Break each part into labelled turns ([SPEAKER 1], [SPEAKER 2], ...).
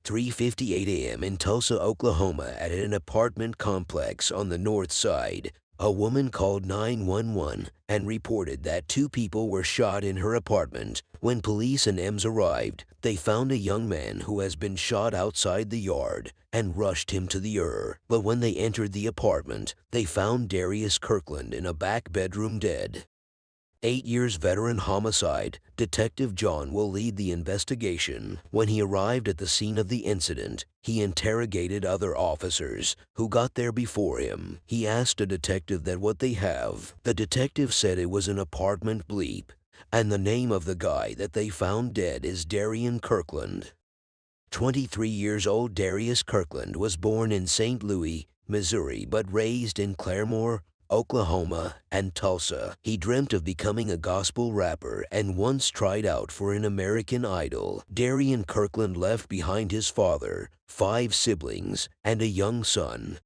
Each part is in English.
[SPEAKER 1] 3:58 a.m. in Tulsa, Oklahoma at an apartment complex on the north side. A woman called 911 and reported that two people were shot in her apartment. When police and EMS arrived, they found a young man who has been shot outside the yard and rushed him to the ER. But when they entered the apartment, they found Darius Kirkland in a back bedroom dead. 8 years veteran homicide, Detective John will lead the investigation. When he arrived at the scene of the incident, he interrogated other officers who got there before him. He asked a detective that what they have. The detective said it was an apartment bleep, and the name of the guy that they found dead is Darian Kirkland. 23 years old Darius Kirkland was born in St. Louis, Missouri, but raised in Claremore, Oklahoma, and Tulsa. He dreamt of becoming a gospel rapper and once tried out for an American Idol. Darian Kirkland left behind his father, 5 siblings, and a young son.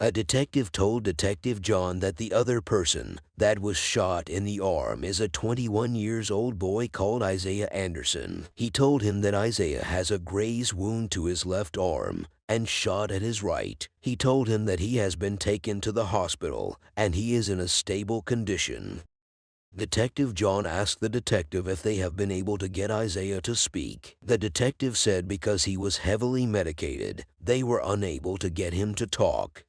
[SPEAKER 1] A detective told Detective John that the other person that was shot in the arm is a 21-year-old boy called Isaiah Anderson. He told him that Isaiah has a graze wound to his left arm and shot at his right. He told him that he has been taken to the hospital and he is in a stable condition. Detective John asked the detective if they have been able to get Isaiah to speak. The detective said because he was heavily medicated, they were unable to get him to talk.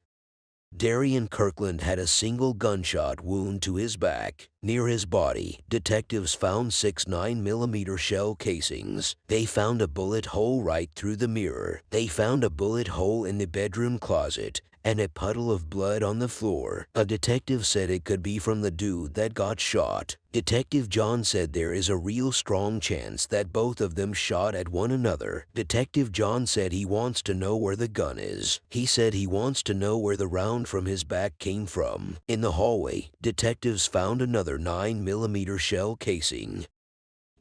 [SPEAKER 1] Darian Kirkland had a single gunshot wound to his back. Near his body, detectives found 6 9mm shell casings. They found a bullet hole right through the mirror. They found a bullet hole in the bedroom closet and a puddle of blood on the floor. A detective said it could be from the dude that got shot. Detective John said there is a real strong chance that both of them shot at one another. Detective John said he wants to know where the gun is. He said he wants to know where the round from his back came from. In the hallway, detectives found another 9mm shell casing.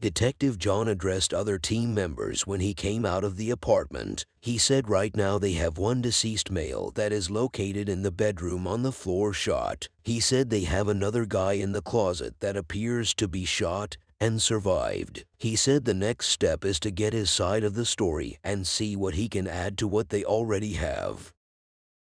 [SPEAKER 1] Detective John addressed other team members when he came out of the apartment. He said right now they have one deceased male that is located in the bedroom on the floor shot. He said they have another guy in the closet that appears to be shot and survived. He said the next step is to get his side of the story and see what he can add to what they already have.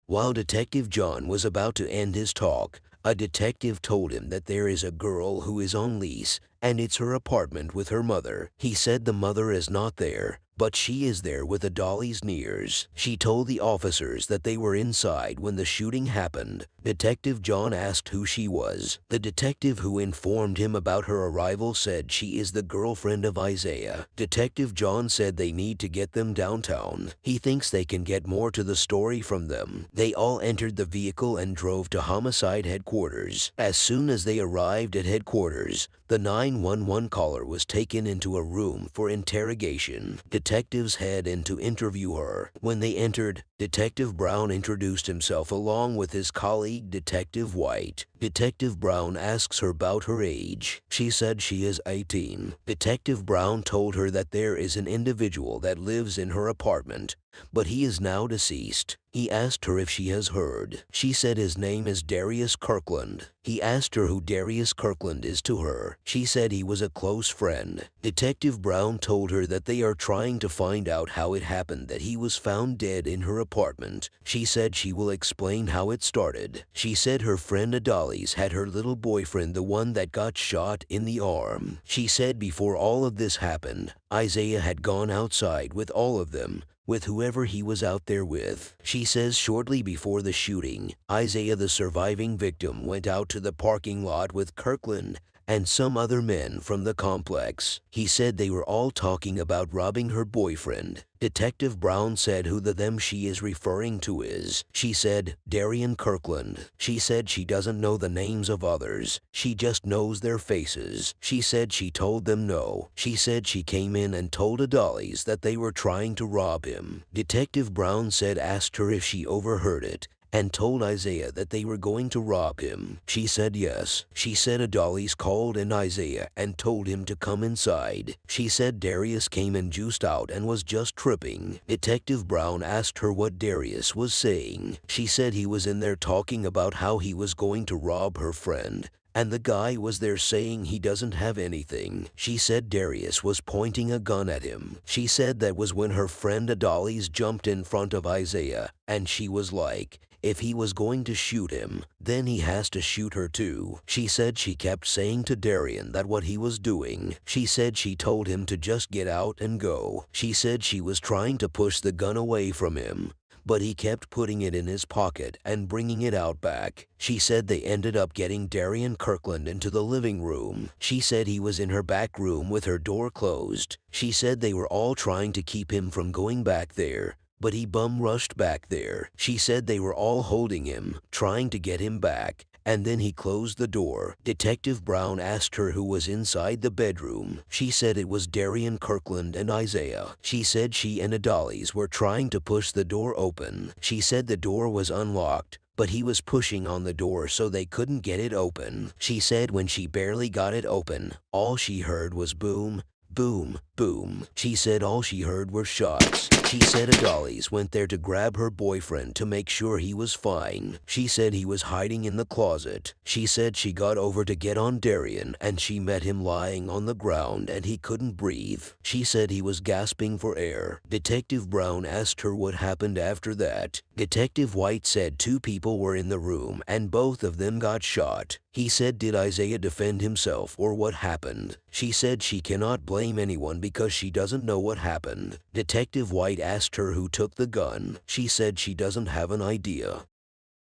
[SPEAKER 1] While Detective John was about to end his talk, a detective told him that there is a girl who is on lease and it's her apartment with her mother. He said the mother is not there, but she is there with a dolly's ears. She told the officers that they were inside when the shooting happened. Detective John asked who she was. The detective who informed him about her arrival said she is the girlfriend of Isaiah. Detective John said they need to get them downtown. He thinks they can get more to the story from them. They all entered the vehicle and drove to homicide headquarters. As soon as they arrived at headquarters, the 911 caller was taken into a room for interrogation. Detectives head in to interview her. When they entered, Detective Brown introduced himself along with his colleague Detective White. Detective Brown asks her about her age. She said she is 18. Detective Brown told her that there is an individual that lives in her apartment, but he is now deceased. He asked her if she has heard. She said his name is Darius Kirkland. He asked her who Darius Kirkland is to her. She said he was a close friend. Detective Brown told her that they are trying to find out how it happened that he was found dead in her apartment. She said she will explain how it started. She said her friend Adali's had her little boyfriend, the one that got shot in the arm. She said before all of this happened, Isaiah had gone outside with all of them, with whoever he was out there with. She says shortly before the shooting, Isaiah, the surviving victim, went out to the parking lot with Kirkland and some other men from the complex. He said they were all talking about robbing her boyfriend. Detective Brown said who the them she is referring to is. She said Darian Kirkland. She said she doesn't know the names of others. She just knows their faces. She said she told them no. She said she came in and told Adali's that they were trying to rob him. Detective Brown said asked her if she overheard it and told Isaiah that they were going to rob him. She said yes. She said Adali's called in Isaiah and told him to come inside. She said Darius came and juiced out and was just tripping. Detective Brown asked her what Darius was saying. She said he was in there talking about how he was going to rob her friend and the guy was there saying he doesn't have anything. She said Darius was pointing a gun at him. She said that was when her friend Adalis jumped in front of Isaiah, and she was like, if he was going to shoot him, then he has to shoot her too. She said she kept saying to Darian that what he was doing. She said she told him to just get out and go. She said she was trying to push the gun away from him, but he kept putting it in his pocket and bringing it out back. She said they ended up getting Darian Kirkland into the living room. She said he was in her back room with her door closed. She said they were all trying to keep him from going back there, but he bum rushed back there. She said they were all holding him, trying to get him back, and then he closed the door. Detective Brown asked her who was inside the bedroom. She said it was Darian Kirkland and Isaiah. She said she and Adalis were trying to push the door open. She said the door was unlocked, but he was pushing on the door so they couldn't get it open. She said when she barely got it open, all she heard was boom, boom, boom. She said all she heard were shots. She said Adalis went there to grab her boyfriend to make sure he was fine. She said he was hiding in the closet. She said she got over to get on Darian and she met him lying on the ground and he couldn't breathe. She said he was gasping for air. Detective Brown asked her what happened after that. Detective White said 2 people were in the room and both of them got shot. He said, did Isaiah defend himself or what happened? She said she cannot blame anyone because she doesn't know what happened. Detective White asked her who took the gun. She said she doesn't have an idea.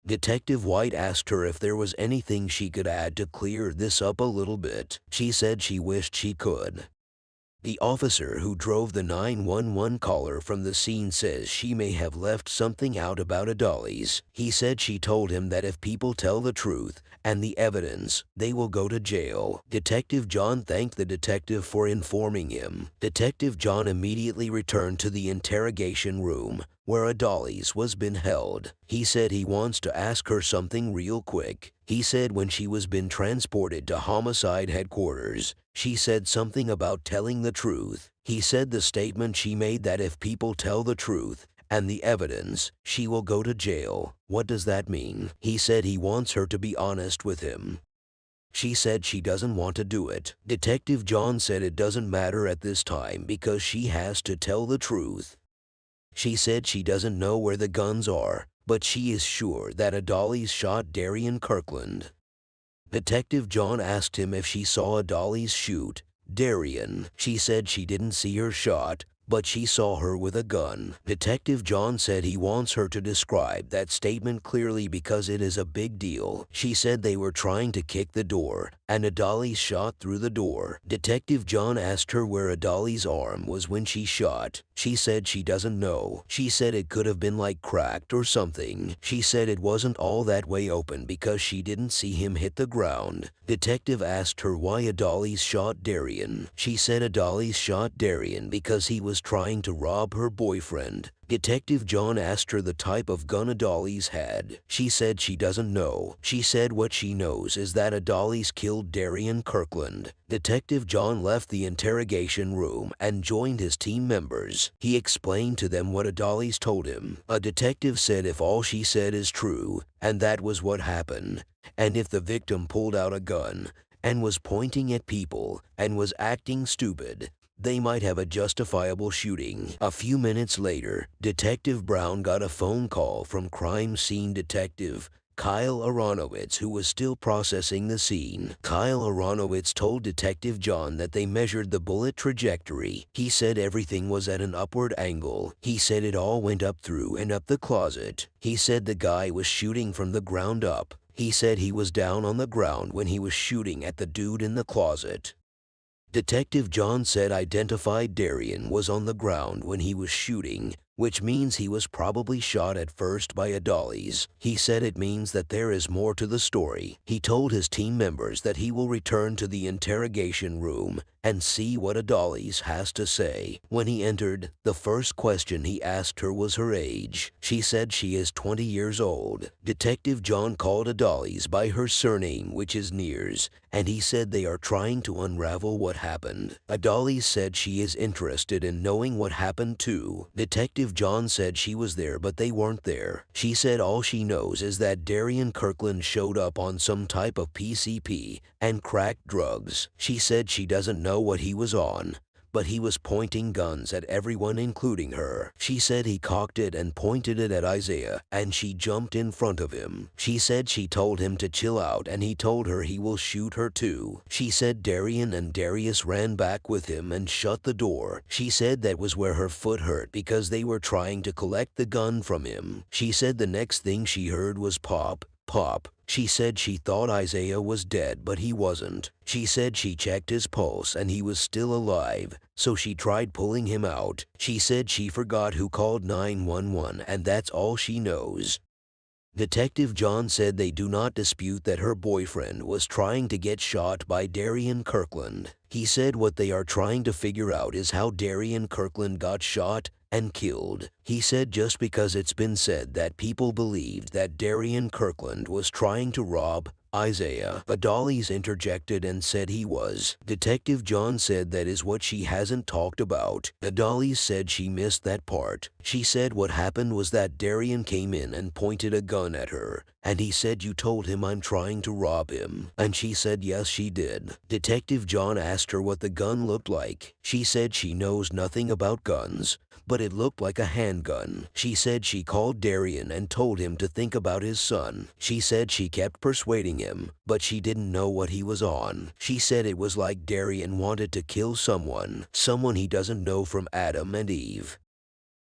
[SPEAKER 1] Detective White asked her if there was anything she could add to clear this up a little bit. She said she wished she could. The officer who drove the 911 caller from the scene says she may have left something out about Adalis. He said she told him that if people tell the truth and the evidence, they will go to jail. Detective John thanked the detective for informing him. Detective John immediately returned to the interrogation room where Adalis was being held. He said he wants to ask her something real quick. He said when she was being transported to homicide headquarters, she said something about telling the truth. He said the statement she made that if people tell the truth and the evidence, she will go to jail. What does that mean? He said he wants her to be honest with him. She said she doesn't want to do it. Detective John said it doesn't matter at this time because she has to tell the truth. She said she doesn't know where the guns are, but she is sure that Adalis shot Darian Kirkland. Detective John asked him if she saw Adalis shoot Darian. She said she didn't see her shot, but she saw her with a gun. Detective John said he wants her to describe that statement clearly because it is a big deal. She said they were trying to kick the door, and Adalis shot through the door. Detective John asked her where Adalis' arm was when she shot. She said she doesn't know. She said it could have been like cracked or something. She said it wasn't all that way open because she didn't see him hit the ground. Detective asked her why Adalis shot Darian. She said Adalis shot Darian because he was trying to rob her boyfriend. Detective John asked her the type of gun Adalis had. She said she doesn't know. She said what she knows is that Adalis killed Darian Kirkland. Detective John left the interrogation room and joined his team members. He explained to them what Adalis told him. A detective said if all she said is true, and that was what happened, and if the victim pulled out a gun and was pointing at people and was acting stupid, they might have a justifiable shooting. A few minutes later, Detective Brown got a phone call from crime scene detective Kyle Aronowitz, who was still processing the scene. Kyle Aronowitz told Detective John that they measured the bullet trajectory. He said everything was at an upward angle. He said it all went up through and up the closet. He said the guy was shooting from the ground up. He said he was down on the ground when he was shooting at the dude in the closet. Detective John said identified Darian was on the ground when he was shooting, which means he was probably shot at first by Adalis. He said it means that there is more to the story. He told his team members that he will return to the interrogation room and see what Adalis has to say. When he entered, the first question he asked her was her age. She said she is 20 years old. Detective John called Adalis by her surname, which is Nears, and he said they are trying to unravel what happened. Adalis said she is interested in knowing what happened too. Detective Detective John said she was there but they weren't there. She said all she knows is that Darian Kirkland showed up on some type of PCP and crack drugs. She said she doesn't know what he was on, but he was pointing guns at everyone including her. She said he cocked it and pointed it at Isaiah, and she jumped in front of him. She said she told him to chill out and he told her he will shoot her too. She said Darian and Darius ran back with him and shut the door. She said that was where her foot hurt because they were trying to collect the gun from him. She said the next thing she heard was pop, pop. She said she thought Isaiah was dead, but he wasn't. She said she checked his pulse and he was still alive, so she tried pulling him out. She said she forgot who called 911 and that's all she knows. Detective John said they do not dispute that her boyfriend was trying to get shot by Darian Kirkland. He said what they are trying to figure out is how Darian Kirkland got shot and killed. He said just because it's been said that people believed that Darian Kirkland was trying to rob Isaiah, but Dolly's interjected and said he was. Detective John said that is what she hasn't talked about. Dolly said she missed that part. She said what happened was that Darian came in and pointed a gun at her, and he said you told him I'm trying to rob him. And she said yes she did. Detective John asked her what the gun looked like. She said she knows nothing about guns, but it looked like a handgun. She said she called Darian and told him to think about his son. She said she kept persuading him, but she didn't know what he was on. She said it was like Darian wanted to kill someone he doesn't know from Adam and Eve.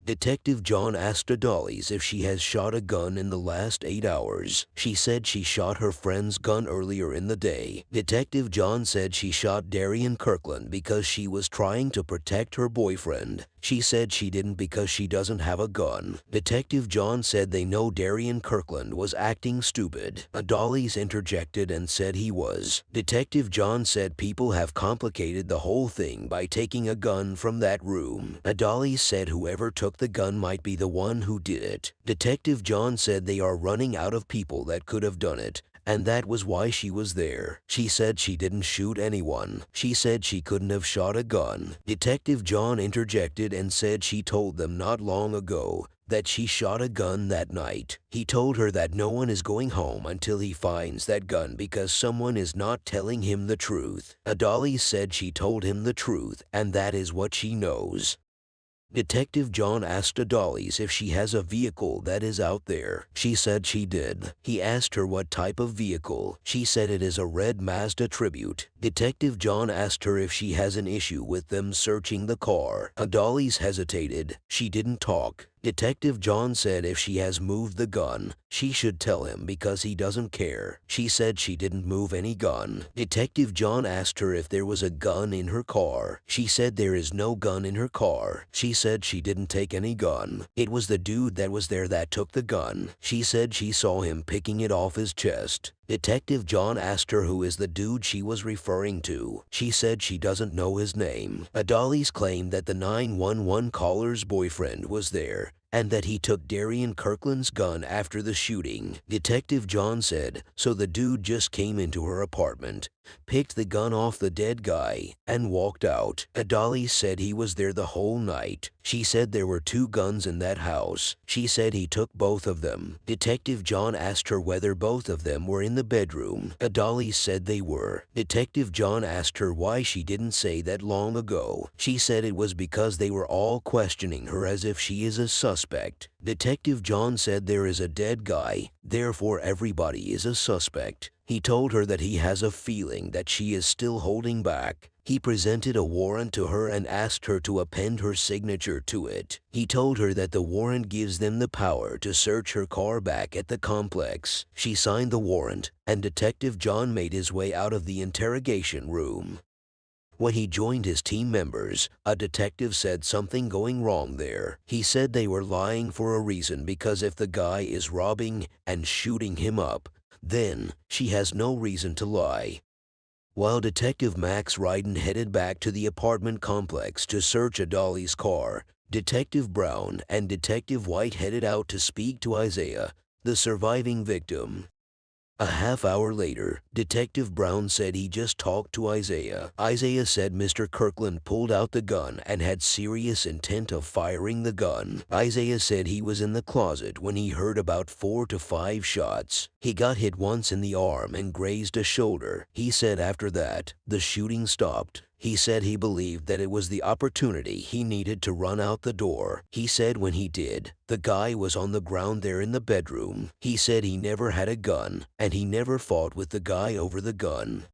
[SPEAKER 1] Detective John asked Dolly's if she has shot a gun in the last 8 hours. She said she shot her friend's gun earlier in the day. Detective John said she shot Darian Kirkland because she was trying to protect her boyfriend. She said she didn't because she doesn't have a gun. Detective John said they know Darian Kirkland was acting stupid. Dolly's interjected and said he was. Detective John said people have complicated the whole thing by taking a gun from that room. Dolly said whoever took the gun might be the one who did it. Detective John said they are running out of people that could have done it, and that was why she was there. She said she didn't shoot anyone. She said she couldn't have shot a gun. Detective John interjected and said she told them not long ago that she shot a gun that night. He told her that no one is going home until he finds that gun because someone is not telling him the truth. Dolly said she told him the truth, and that is what she knows. Detective John asked Dolly's if she has a vehicle that is out there. She said she did. He asked her what type of vehicle. She said it is a red Mazda Tribute. Detective John asked her if she has an issue with them searching the car. Dolly's hesitated. She didn't talk. Detective John said if she has moved the gun, she should tell him because he doesn't care. She said she didn't move any gun. Detective John asked her if there was a gun in her car. She said there is no gun in her car. She said she didn't take any gun. It was the dude that was there that took the gun. She said she saw him picking it off his chest. Detective John asked her who is the dude she was referring to. She said she doesn't know his name. Dolly's claimed that the 911 caller's boyfriend was there and that he took Darian Kirkland's gun after the shooting. Detective John said, so the dude just came into her apartment, picked the gun off the dead guy, and walked out. Dolly said he was there the whole night. She said there were 2 guns in that house. She said he took both of them. Detective John asked her whether both of them were in the bedroom. Dolly said they were. Detective John asked her why she didn't say that long ago. She said it was because they were all questioning her as if she is a suspect. Detective John said there is a dead guy, therefore everybody is a suspect. He told her that he has a feeling that she is still holding back. He presented a warrant to her and asked her to append her signature to it. He told her that the warrant gives them the power to search her car back at the complex. She signed the warrant, and Detective John made his way out of the interrogation room. When he joined his team members, a detective said something going wrong there. He said they were lying for a reason because if the guy is robbing and shooting him up, then she has no reason to lie. While Detective Max Ryden headed back to the apartment complex to search Dolly's car, Detective Brown and Detective White headed out to speak to Isaiah, the surviving victim. A half hour later, Detective Brown said he just talked to Isaiah. Isaiah said Mr. Kirkland pulled out the gun and had serious intent of firing the gun. Isaiah said he was in the closet when he heard about 4 to 5 shots. He got hit once in the arm and grazed a shoulder. He said after that, the shooting stopped. He said he believed that it was the opportunity he needed to run out the door. He said when he did, the guy was on the ground there in the bedroom. He said he never had a gun, and he never fought with the guy over the gun.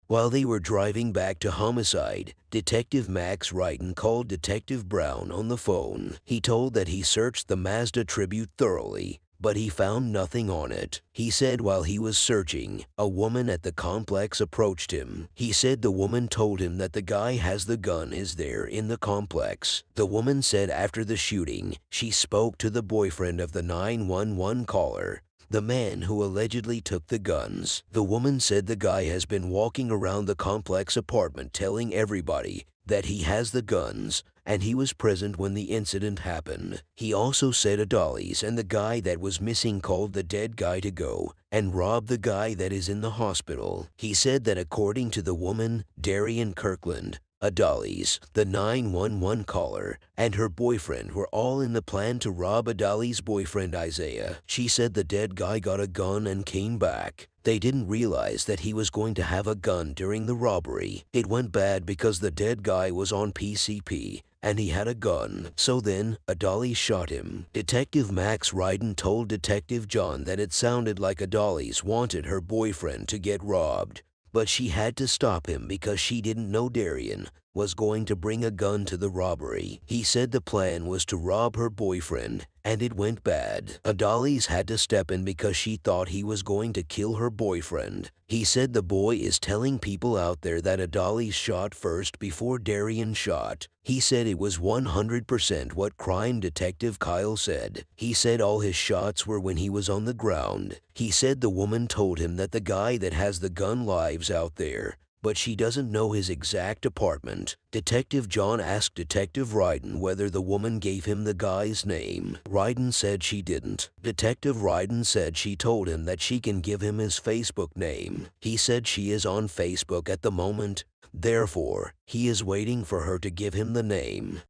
[SPEAKER 1] While they were driving back to homicide, Detective Max Ryden called Detective Brown on the phone. He told that he searched the Mazda Tribute thoroughly, but he found nothing on it. He said while he was searching, a woman at the complex approached him. He said the woman told him that the guy has the gun is there in the complex. The woman said after the shooting, she spoke to the boyfriend of the 911 caller, the man who allegedly took the guns. The woman said the guy has been walking around the complex apartment telling everybody that he has the guns, and he was present when the incident happened. He also said Adali's and the guy that was missing called the dead guy to go and rob the guy that is in the hospital. He said that according to the woman, Darian Kirkland, Adali's, the 911 caller, and her boyfriend were all in the plan to rob Adali's boyfriend Isaiah. She said the dead guy got a gun and came back. They didn't realize that he was going to have a gun during the robbery. It went bad because the dead guy was on PCP and he had a gun. So then, Adali shot him. Detective Max Ryden told Detective John that it sounded like Adali's wanted her boyfriend to get robbed, but she had to stop him because she didn't know Darian was going to bring a gun to the robbery. He said the plan was to rob her boyfriend, and it went bad. Adali's had to step in because she thought he was going to kill her boyfriend. He said the boy is telling people out there that Adali shot first before Darian shot. He said it was 100% what Crime Detective Kyle said. He said all his shots were when he was on the ground. He said the woman told him that the guy that has the gun lives out there, but she doesn't know his exact apartment. Detective John asked Detective Ryden whether the woman gave him the guy's name. Ryden said she didn't. Detective Ryden said she told him that she can give him his Facebook name. He said she is on Facebook at the moment, therefore, he is waiting for her to give him the name.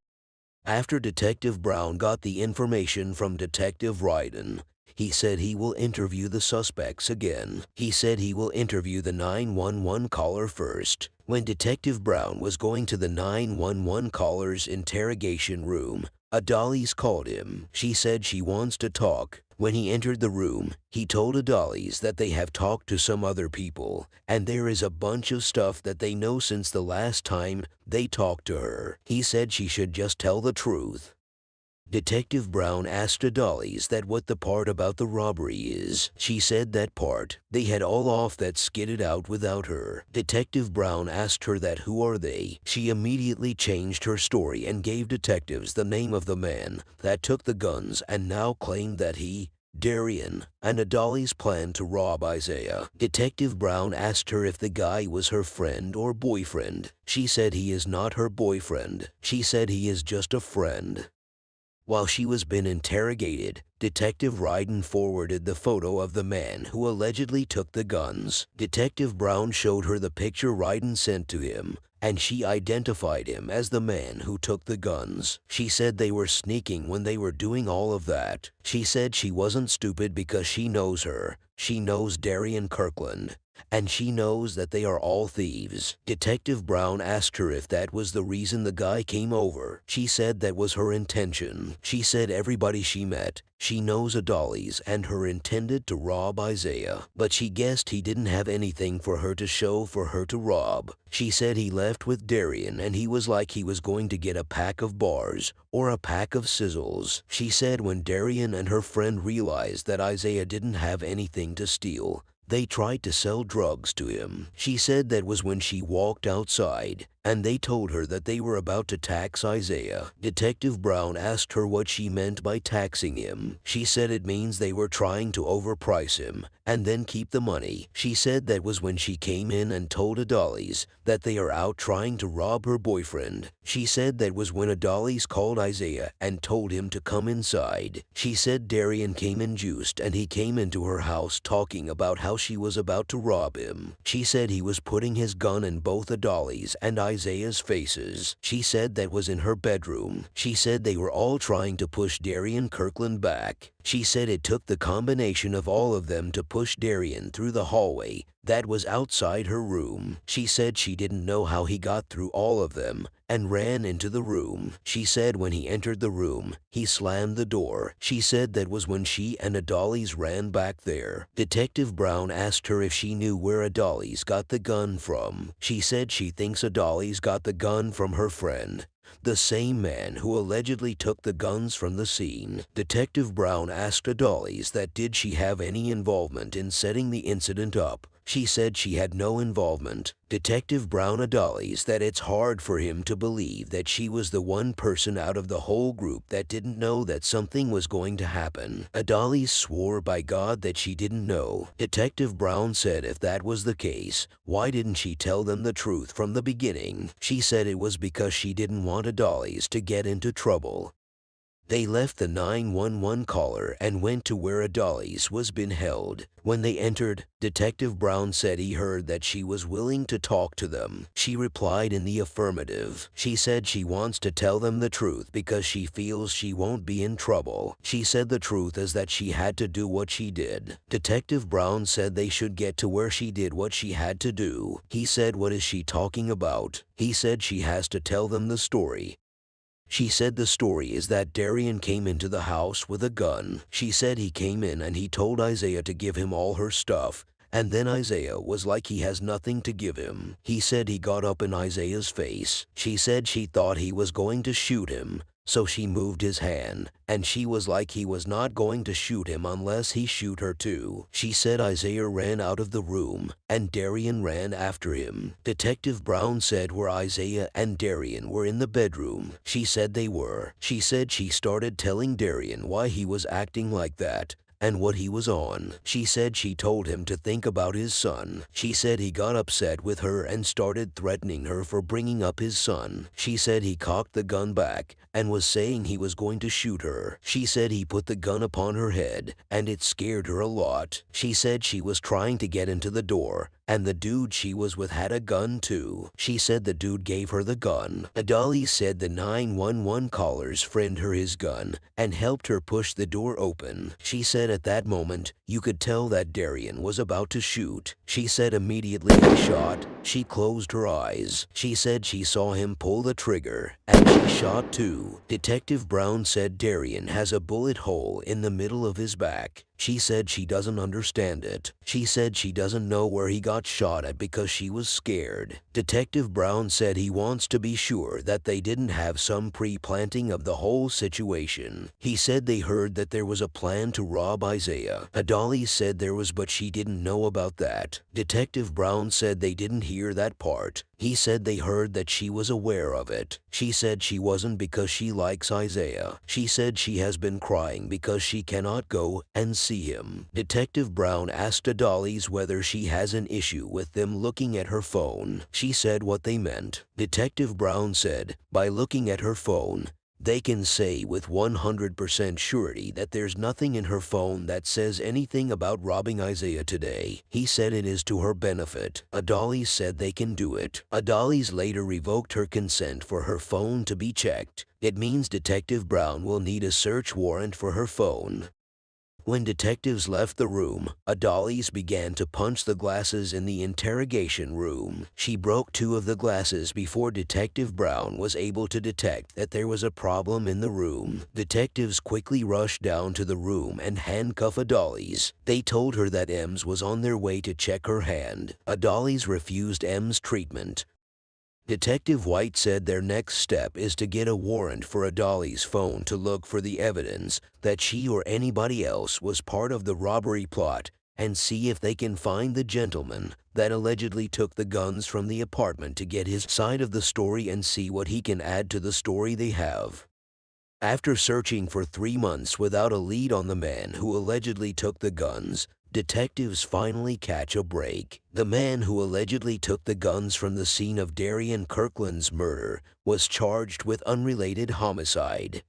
[SPEAKER 1] After Detective Brown got the information from Detective Ryden, he said he will interview the suspects again. He said he will interview the 911 caller first. When Detective Brown was going to the 911 caller's interrogation room, Adali's called him. She said she wants to talk. When he entered the room, he told Adali's that they have talked to some other people, and there is a bunch of stuff that they know since the last time they talked to her. He said she should just tell the truth. Detective Brown asked Adali's that what the part about the robbery is. She said that part. They had all off that skidded out without her. Detective Brown asked her that who are they. She immediately changed her story and gave detectives the name of the man that took the guns and now claimed that he, Darian, and Adali's plan to rob Isaiah. Detective Brown asked her if the guy was her friend or boyfriend. She said he is not her boyfriend. She said he is just a friend. While she was being interrogated, Detective Ryden forwarded the photo of the man who allegedly took the guns. Detective Brown showed her the picture Ryden sent to him, and she identified him as the man who took the guns. She said they were sneaking when they were doing all of that. She said she wasn't stupid because she knows her. She knows Darian Kirkland, and she knows that they are all thieves. Detective Brown asked her if that was the reason the guy came over. She said that was her intention. She said everybody she met, she knows Adali's and her intended to rob Isaiah, but she guessed he didn't have anything for her to show for her to rob. She said he left with Darian and he was like he was going to get a pack of bars or a pack of sizzles. She said when Darian and her friend realized that Isaiah didn't have anything to steal, they tried to sell drugs to him. She said that was when she walked outside and they told her that they were about to tax Isaiah. Detective Brown asked her what she meant by taxing him. She said it means they were trying to overprice him and then keep the money. She said that was when she came in and told Adolis that they are out trying to rob her boyfriend. She said that was when Adolis called Isaiah and told him to come inside. She said Darian came in juiced and he came into her house talking about how she was about to rob him. She said he was putting his gun in both Adolis and Isaiah's faces. She said that was in her bedroom. She said they were all trying to push Darian Kirkland back. She said it took the combination of all of them to push Darian through the hallway that was outside her room. She said she didn't know how he got through all of them and ran into the room. She said when he entered the room, he slammed the door. She said that was when she and Adolis ran back there. Detective Brown asked her if she knew where Adolis got the gun from. She said she thinks Adolis got the gun from her friend, the same man who allegedly took the guns from the scene. Detective Brown asked Adolis that did she have any involvement in setting the incident up. She said she had no involvement. Detective Brown Adolis that it's hard for him to believe that she was the one person out of the whole group that didn't know that something was going to happen. Adolis swore by God that she didn't know. Detective Brown said if that was the case, why didn't she tell them the truth from the beginning? She said it was because she didn't want Adolis to get into trouble. They left the 911 caller and went to where Adolis was being held. When they entered, Detective Brown said he heard that she was willing to talk to them. She replied in the affirmative. She said she wants to tell them the truth because she feels she won't be in trouble. She said the truth is that she had to do what she did. Detective Brown said they should get to where she did what she had to do. He said, "What is she talking about?" He said she has to tell them the story. She said the story is that Darian came into the house with a gun. She said he came in and he told Isaiah to give him all her stuff, and then Isaiah was like he has nothing to give him. He said he got up in Isaiah's face. She said she thought he was going to shoot him, so she moved his hand, and she was like he was not going to shoot him unless he shoot her too. She said Isaiah ran out of the room, and Darian ran after him. Detective Brown said where Isaiah and Darian were in the bedroom. She said they were. She said she started telling Darian why he was acting like that and what he was on. She said she told him to think about his son. She said he got upset with her and started threatening her for bringing up his son. She said he cocked the gun back and was saying he was going to shoot her. She said he put the gun upon her head and it scared her a lot. She said she was trying to get into the door and the dude she was with had a gun too. She said the dude gave her the gun. Adolis said the 911 callers friend her his gun and helped her push the door open. She said at that moment, you could tell that Darian was about to shoot. She said immediately he shot, she closed her eyes. She said she saw him pull the trigger and she shot too. Detective Brown said Darian has a bullet hole in the middle of his back. She said she doesn't understand it. She said she doesn't know where he got shot at because she was scared. Detective Brown said he wants to be sure that they didn't have some pre-planting of the whole situation. He said they heard that there was a plan to rob Isaiah. Adolis said there was, but she didn't know about that. Detective Brown said they didn't hear that part. He said they heard that she was aware of it. She said she wasn't because she likes Isaiah. She said she has been crying because she cannot go and see him. Detective Brown asked Adolis whether she has an issue with them looking at her phone. She said what they meant. Detective Brown said, by looking at her phone, they can say with 100% surety that there's nothing in her phone that says anything about robbing Isaiah today. He said it is to her benefit. Adolis said they can do it. Adolis later revoked her consent for her phone to be checked. It means Detective Brown will need a search warrant for her phone. When detectives left the room, Adolis began to punch the glasses in the interrogation room. She broke 2 of the glasses before Detective Brown was able to detect that there was a problem in the room. Detectives quickly rushed down to the room and handcuffed Adolis. They told her that Ems was on their way to check her hand. Adolis refused Ems treatment. Detective White said their next step is to get a warrant for Adolis' phone to look for the evidence that she or anybody else was part of the robbery plot and see if they can find the gentleman that allegedly took the guns from the apartment to get his side of the story and see what he can add to the story they have. After searching for 3 months without a lead on the man who allegedly took the guns, detectives finally catch a break. The man who allegedly took the guns from the scene of Darian Kirkland's murder was charged with unrelated homicide.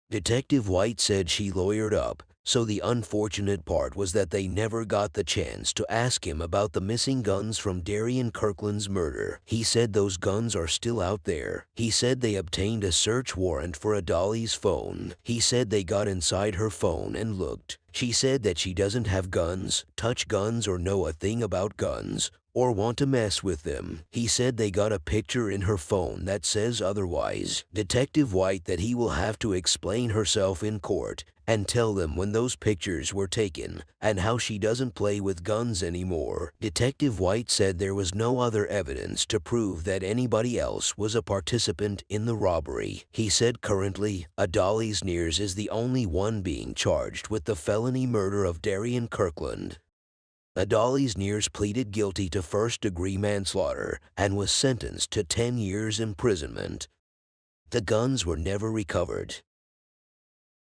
[SPEAKER 1] Detective White said she lawyered up, so the unfortunate part was that they never got the chance to ask him about the missing guns from Darian Kirkland's murder. He said those guns are still out there. He said they obtained a search warrant for Adali's phone. He said they got inside her phone and looked. She said that she doesn't have guns, touch guns, or know a thing about guns, or want to mess with them. He said they got a picture in her phone that says otherwise. Detective White that he will have to explain herself in court and tell them when those pictures were taken and how she doesn't play with guns anymore. Detective White said there was no other evidence to prove that anybody else was a participant in the robbery. He said currently, Adali Sneers is the only one being charged with the felony murder of Darian Kirkland. Adali Sneers pleaded guilty to first-degree manslaughter and was sentenced to 10 years imprisonment. The guns were never recovered.